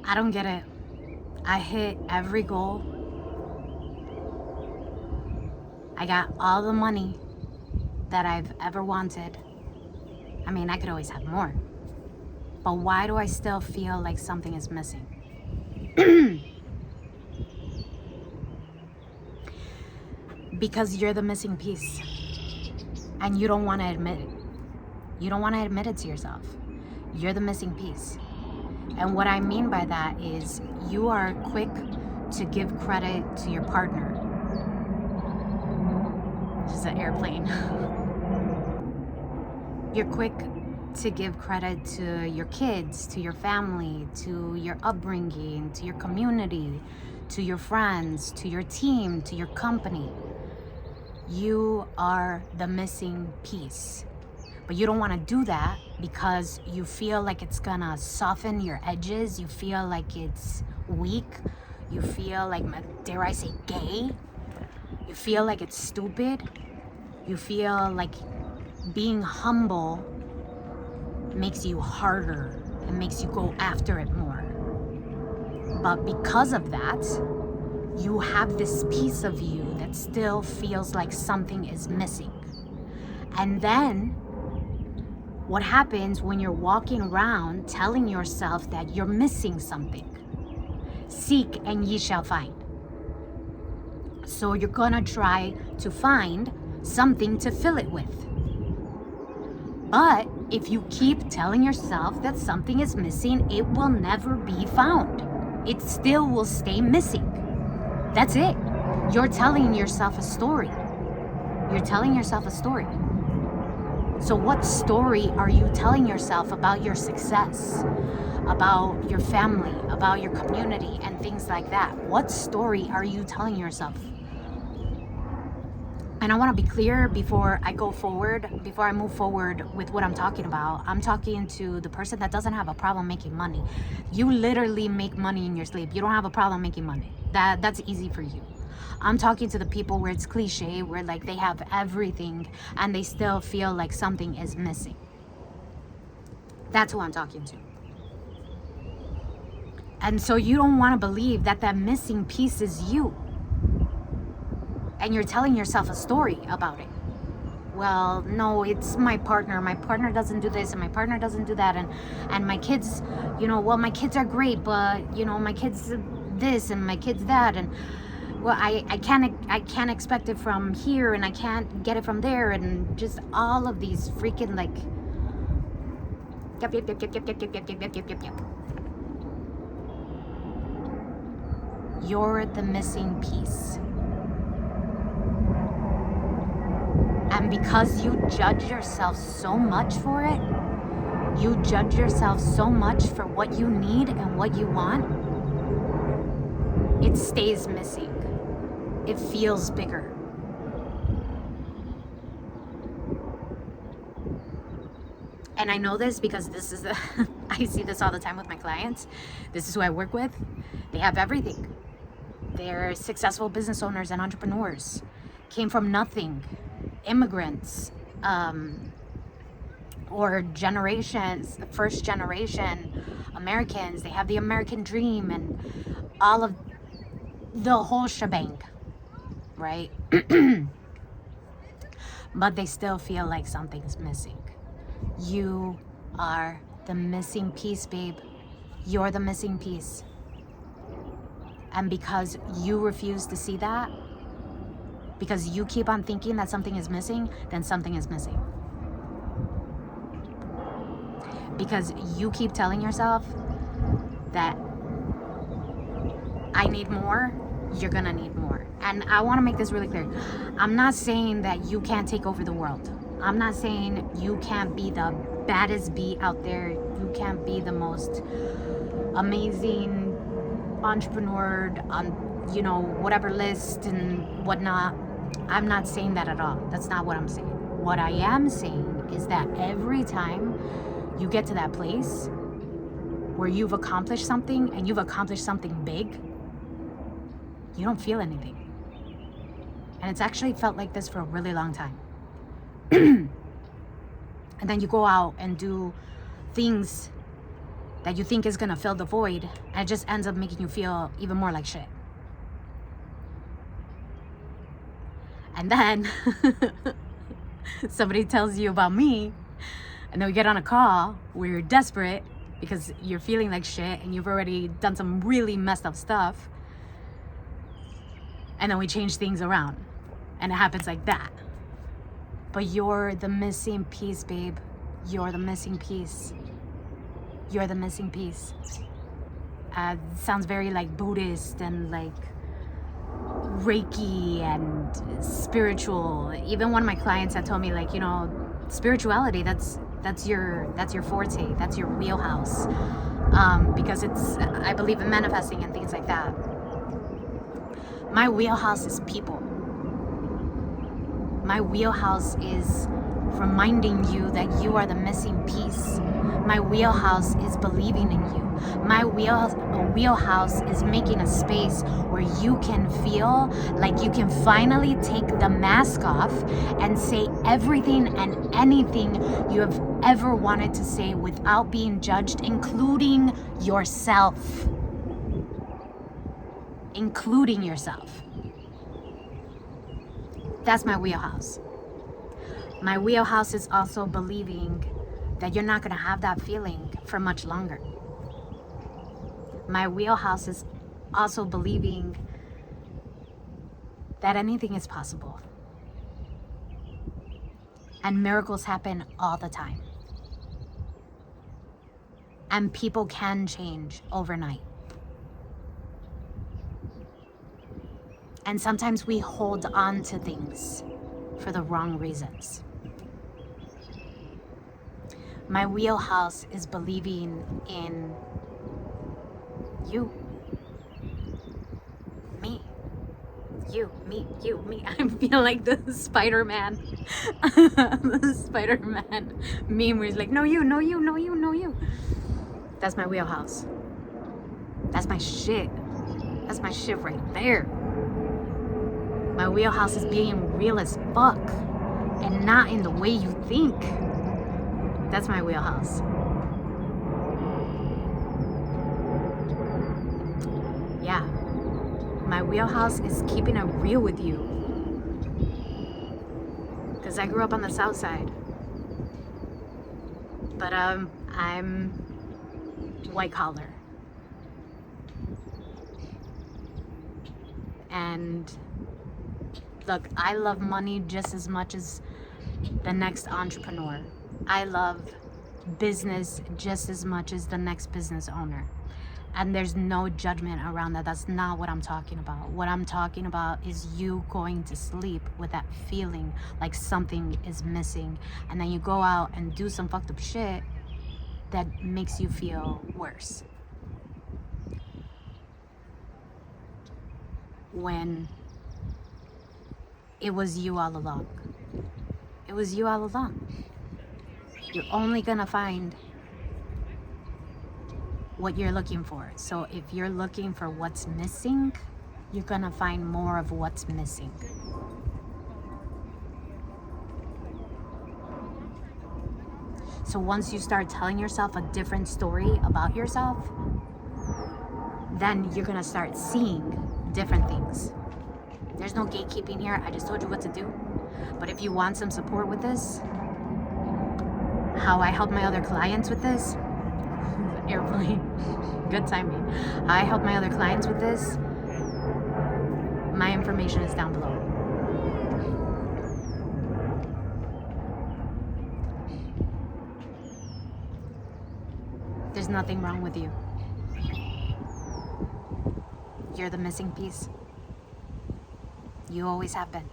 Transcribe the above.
I don't get it. I hit every goal. I got all the money that I've ever wanted. I mean, I could always have more. But why do I still feel like something is missing? Because you're the missing piece. And you don't want to admit it. You don't want to admit it to yourself. You're the missing piece. And what I mean by that is you are quick to give credit to your partner. This is an airplane. You're quick to give credit to your kids, to your family, to your upbringing, to your community, to your friends, to your team, to your company. You are the missing piece. But you don't want to do that because you feel like it's gonna soften your edges. You feel like it's weak. You feel like, dare I say, gay. You feel like it's stupid. You feel like being humble makes you harder and makes you go after it more. But because of that, you have this piece of you that still feels like something is missing. And then what happens when you're walking around telling yourself that you're missing something? Seek and ye shall find. So you're gonna try to find something to fill it with. But if you keep telling yourself that something is missing, it will never be found. It still will stay missing. That's it. You're telling yourself a story. You're telling yourself a story. So what story are you telling yourself about your success, about your family, about your community, and things like that? What story are you telling yourself? And I want to be clear before I go forward, before I move forward with what I'm talking about. I'm talking to the person that doesn't have a problem making money. You literally make money in your sleep. You don't have a problem making money. That's easy for you. I'm talking to the people where it's cliche, where like they have everything and they still feel like something is missing. That's who I'm talking to. And so you don't want to believe that that missing piece is you. And you're telling yourself a story about it. Well, no, it's my partner. My partner doesn't do this and my partner doesn't do that. And my kids, well, my kids are great, but, my kids this and my kids that. And, well, I can't expect it from here and I can't get it from there. And just all of these freaking like, yep. You're the missing piece. And because you judge yourself so much for it, you judge yourself so much for what you need and what you want, it stays missing. It feels bigger. And I know this because this is I see this all the time with my clients. This is who I work with. They have everything. They're successful business owners and entrepreneurs. Came from nothing. Immigrants, or generations, the first generation Americans. They have the American dream and all of the whole shebang, right? But they still feel like something's missing. You are the missing piece, babe. You're the missing piece. And because you refuse to see that, because you keep on thinking that something is missing, then something is missing. Because you keep telling yourself that I need more, you're gonna need more. And I wanna make this really clear. I'm not saying that you can't take over the world. I'm not saying you can't be the baddest bee out there. You can't be the most amazing entrepreneur on, whatever list and whatnot. I'm not saying that at all. That's not what I'm saying. What I am saying is that every time you get to that place where you've accomplished something and you've accomplished something big, you don't feel anything. And it's actually felt like this for a really long time. And then you go out and do things that you think is gonna fill the void, and it just ends up making you feel even more like shit. And then somebody tells you about me, and then we get on a call where you're desperate because you're feeling like shit and you've already done some really messed up stuff. And then we change things around, and it happens like that. But you're the missing piece, babe. You're the missing piece. You're the missing piece. Sounds very like Buddhist and like Reiki and spiritual. Even one of my clients had told me, like, you know, spirituality, that's your forte, that's your wheelhouse. Because I believe in manifesting and things like that. My wheelhouse is people. My wheelhouse is reminding you that you are the missing piece. My wheelhouse is believing in you. My wheelhouse is making a space where you can feel like you can finally take the mask off and say everything and anything you have ever wanted to say without being judged, including yourself. Including yourself. That's my wheelhouse. My wheelhouse is also believing that you're not going to have that feeling for much longer. My wheelhouse is also believing that anything is possible. And miracles happen all the time. And people can change overnight. And sometimes we hold on to things for the wrong reasons. My wheelhouse is believing in you. Me. You, me, you, me. I feel like the Spider-Man. The Spider-Man meme where he's like, no you, no you, no you, no you. That's my wheelhouse. That's my shit. That's my shit right there. My wheelhouse is being real as fuck and not in the way you think. That's my wheelhouse. Yeah. My wheelhouse is keeping it real with you. Because I grew up on the south side. But I'm white collar. And look, I love money just as much as the next entrepreneur. I love business just as much as the next business owner. And there's no judgment around that. That's not what I'm talking about. What I'm talking about is you going to sleep with that feeling like something is missing. And then you go out and do some fucked up shit that makes you feel worse. When it was you all along. It was you all along. You're only gonna find what you're looking for. So if you're looking for what's missing, you're gonna find more of what's missing. So once you start telling yourself a different story about yourself, then you're gonna start seeing different things. There's no gatekeeping here. I just told you what to do. But if you want some support with this, how I help my other clients with this, airplane, good timing. How I help my other clients with this, my information is down below. There's nothing wrong with you. You're the missing piece. You always have been.